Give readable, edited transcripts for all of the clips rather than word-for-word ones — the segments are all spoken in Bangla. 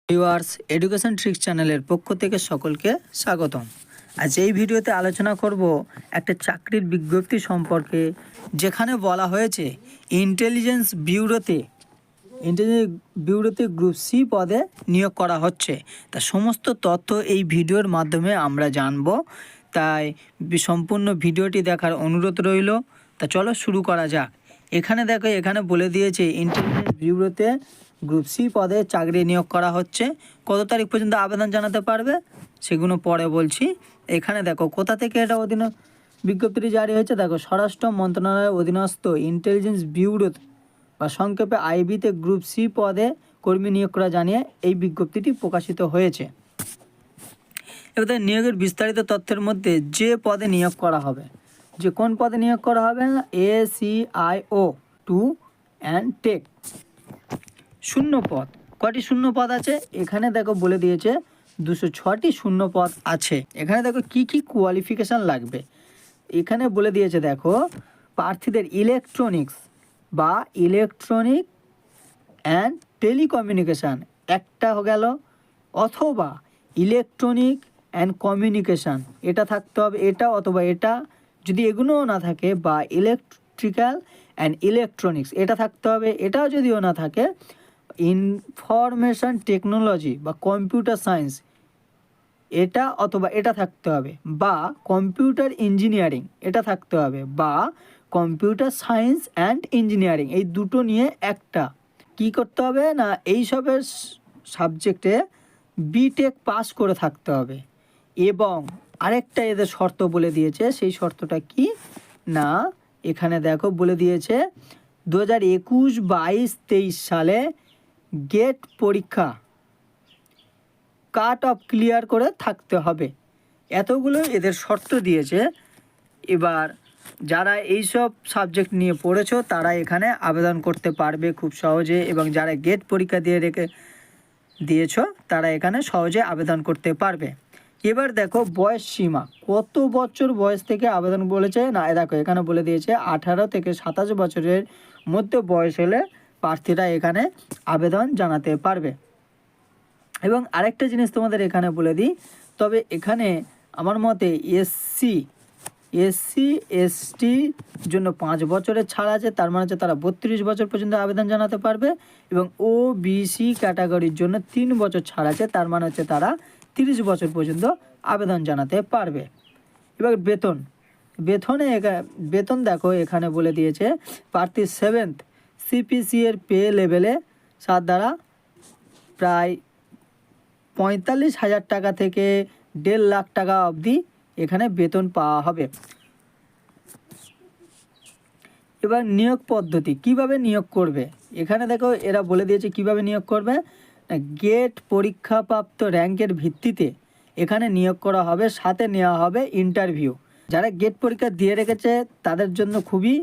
ভিউয়ার্স এডুকেশন ট্রিক্স চ্যানেলের পক্ষ থেকে সকলকে স্বাগতম। আজ এই ভিডিওতে আলোচনা করব একটা চাকরির বিজ্ঞপ্তি সম্পর্কে, যেখানে বলা হয়েছে ইন্টেলিজেন্স ব্যুরোতে গ্রুপ সি পদে নিয়োগ করা হচ্ছে। তা সমস্ত তথ্য এই ভিডিওর মাধ্যমে আমরা জানব, তাই সম্পূর্ণ ভিডিওটি দেখার অনুরোধ রইল। তা চলো শুরু করা যাক। এখানে বলে দিয়েছে ইন্টেলিজেন্স ব্যুরোতে গ্রুপ সি পদে চাকরি নিয়োগ করা হচ্ছে। কত তারিখ পর্যন্ত আবেদন জানাতে পারবে সেগুলো পরে বলছি। এখানে দেখো কোথা থেকে এটা বিজ্ঞপ্তিটি জারি হয়েছে। দেখো, স্বরাষ্ট্র মন্ত্রণালয়ের অধীনস্থ ইন্টেলিজেন্স ব্যুরো বা সংক্ষেপে আইবিতে গ্রুপ সি পদে কর্মী নিয়োগ করা জানিয়ে এই বিজ্ঞপ্তিটি প্রকাশিত হয়েছে। এবার নিয়োগের বিস্তারিত তথ্যের মধ্যে যে পদে নিয়োগ করা হবে, যে কোন পদে নিয়োগ করা হবে, ACIO 2 অ্যান্ড টেক। শূন্য পদ, কটি শূন্য পদ আছে এখানে দেখো বলে দিয়েছে 206টি শূন্য পদ আছে। এখানে দেখো কি কি কোয়ালিফিকেশান লাগবে এখানে বলে দিয়েছে। দেখো, প্রার্থীদের ইলেকট্রনিক অ্যান্ড টেলিকমিউনিকেশান একটা গেল, অথবা ইলেকট্রনিক অ্যান্ড কমিউনিকেশান এটা থাকতে হবে, এটা অথবা এটা। যদি এগুলোও না থাকে, বা ইলেকট্রিক্যাল অ্যান্ড ইলেকট্রনিক্স এটা থাকতে হবে। এটাও যদিও না থাকে, ইনফরমেশন টেকনোলজি বা কম্পিউটার সায়েন্স এটা অথবা এটা থাকতে হবে, বা কম্পিউটার ইঞ্জিনিয়ারিং এটা থাকতে হবে, বা কম্পিউটার সায়েন্স অ্যান্ড ইঞ্জিনিয়ারিং এই দুটো নিয়ে একটা। কি করতে হবে না, এইসবের সাবজেক্টে বিটেক পাস করে থাকতে হবে। এবং আরেকটা এদের শর্ত বলে দিয়েছে, সেই শর্তটা কি না, এখানে দেখো বলে দিয়েছে 2021-22-23 সালে গেট পরীক্ষা কাট অফ ক্লিয়ার করে থাকতে হবে। এতগুলো এদের শর্ত দিয়েছে। এবার যারা এইসব সাবজেক্ট নিয়ে পড়েছো তারা এখানে আবেদন করতে পারবে খুব সহজে, এবং যারা গেট পরীক্ষা দিয়েছো তারা এখানে সহজে আবেদন করতে পারবে। এবার দেখো বয়স সীমা, কত বছর বয়স থেকে আবেদন বলেছে না, দেখো এখানে বলে দিয়েছে 18 থেকে 27 বছরের মধ্যে বয়স হলে প্রার্থীরা এখানে আবেদন জানাতে পারবে। এবং আরেকটা জিনিস তোমাদের এখানে বলে দিই, তবে এখানে আমার মতে SC ST জন্য 5 বছরের ছাড় আছে, তার মানে হচ্ছে তারা 32 বছর পর্যন্ত আবেদন জানাতে পারবে। এবং OBC ক্যাটাগরির জন্য 3 বছর ছাড় আছে, তার মানে হচ্ছে তারা 30 বছর পর্যন্ত আবেদন জানাতে পারবে। এবার বেতন দেখো এখানে বলে দিয়েছে, প্রার্থী 7th CPC এর পে লেভেলে 7 দ্বারা প্রায় 45,000 টাকা থেকে 1.5 লাখ টাকা অবধি এখানে বেতন পাওয়া হবে। এবার নিয়োগ পদ্ধতি কিভাবে নিয়োগ করবে, এখানে দেখো এরা বলে দিয়েছে কিভাবে নিয়োগ করবে। গেট পরীক্ষাপ্রাপ্ত র্যাঙ্কের ভিত্তিতে এখানে নিয়োগ করা হবে, সাথে নেওয়া হবে ইন্টারভিউ। যারা গেট পরীক্ষা দিয়ে রেখেছে তাদের জন্য খুবই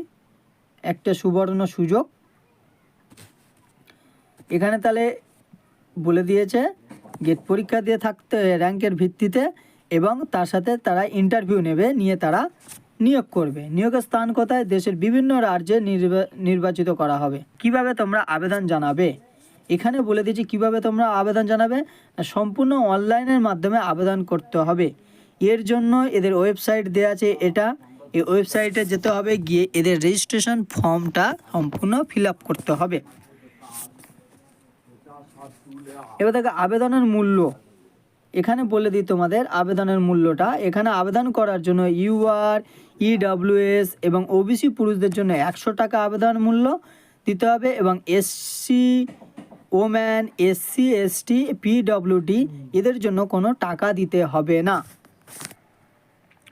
একটা সুবর্ণ সুযোগ। এখানে তাহলে বলে দিয়েছে গেট পরীক্ষা দিয়ে থাকতে র্যাঙ্কের ভিত্তিতে, এবং তার সাথে তারা ইন্টারভিউ নেবে, নিয়ে তারা নিয়োগ করবে। নিয়োগের স্থান কোথায়, দেশের বিভিন্ন রাজ্যে নির্বাচিত করা হবে। কিভাবে তোমরা আবেদন জানাবে, এখানে বলে দিয়েছি কিভাবে তোমরা আবেদন জানাবে। সম্পূর্ণ অনলাইনের মাধ্যমে আবেদন করতে হবে। এর জন্য এদের ওয়েবসাইট দেওয়া আছে, এই ওয়েবসাইটে যেতে হবে, গিয়ে এদের রেজিস্ট্রেশন ফর্মটা সম্পূর্ণ ফিল আপ করতে হবে। এবার দেখো আবেদনের মূল্য, এখানে বলে দিই তোমাদের আবেদনের মূল্যটা। এখানে আবেদন করার জন্য UR EWS এবং OBC পুরুষদের জন্য 100 টাকা আবেদন মূল্য দিতে হবে, এবং SC woman SC ST PWD এদের জন্য কোনো টাকা দিতে হবে না,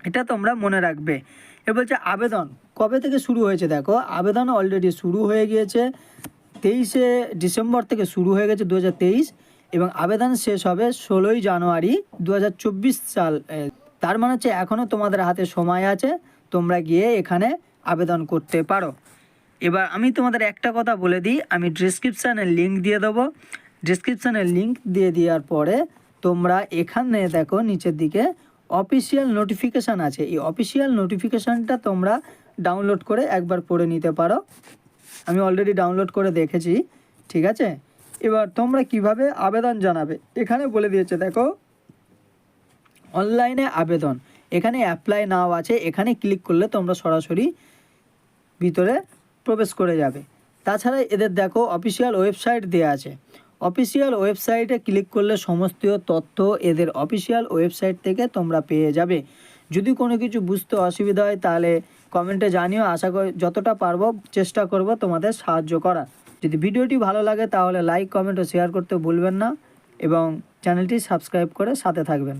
এটা তোমরা মনে রাখবে। এবার বলছে আবেদন কবে থেকে শুরু হয়েছে। দেখো আবেদন অলরেডি শুরু হয়ে গিয়েছে, 23শে ডিসেম্বর থেকে শুরু হয়ে গেছে 2023, এবং আবেদন শেষ হবে 16ই জানুয়ারি 2024 সাল। তার মানে হচ্ছে এখনও তোমাদের হাতে সময় আছে, তোমরা গিয়ে এখানে আবেদন করতে পারো। এবার আমি তোমাদের একটা কথা বলে দিই, আমি ডেসক্রিপশানের লিঙ্ক দিয়ে দেবো। ডেসক্রিপশানের লিঙ্ক দিয়ে দেওয়ার পরে তোমরা এখানে দেখো নিচের দিকে অফিসিয়াল নোটিফিকেশান আছে, এই অফিসিয়াল নোটিফিকেশানটা তোমরা ডাউনলোড করে একবার পড়ে নিতে পারো। আমি অলরেডি ডাউনলোড করে দেখেছি, ঠিক আছে। এবার তোমরা কিভাবে আবেদন জানাবে এখানে বলে দিয়েছে, দেখো অনলাইনে আবেদন, এখানে অ্যাপ্লাই নাও আছে, এখানে ক্লিক করলে তোমরা সরাসরি ভিতরে প্রবেশ করে যাবে। তাছাড়া এদের দেখো অফিসিয়াল ওয়েবসাইট দেওয়া আছে, অফিসিয়াল ওয়েবসাইটে ক্লিক করলে সমস্ত তথ্য এদের অফিসিয়াল ওয়েবসাইট থেকে তোমরা পেয়ে যাবে। যদি কোনো কিছু বুঝতে অসুবিধা হয় তাহলে কমেন্টে জানিও, আশা করি যতটা পারবো চেষ্টা করব তোমাদের সাহায্য করার। যদি ভিডিওটি ভালো লাগে তাহলে লাইক, কমেন্ট ও শেয়ার করতে ভুলবেন না এবং চ্যানেলটি সাবস্ক্রাইব করে সাথে থাকবেন।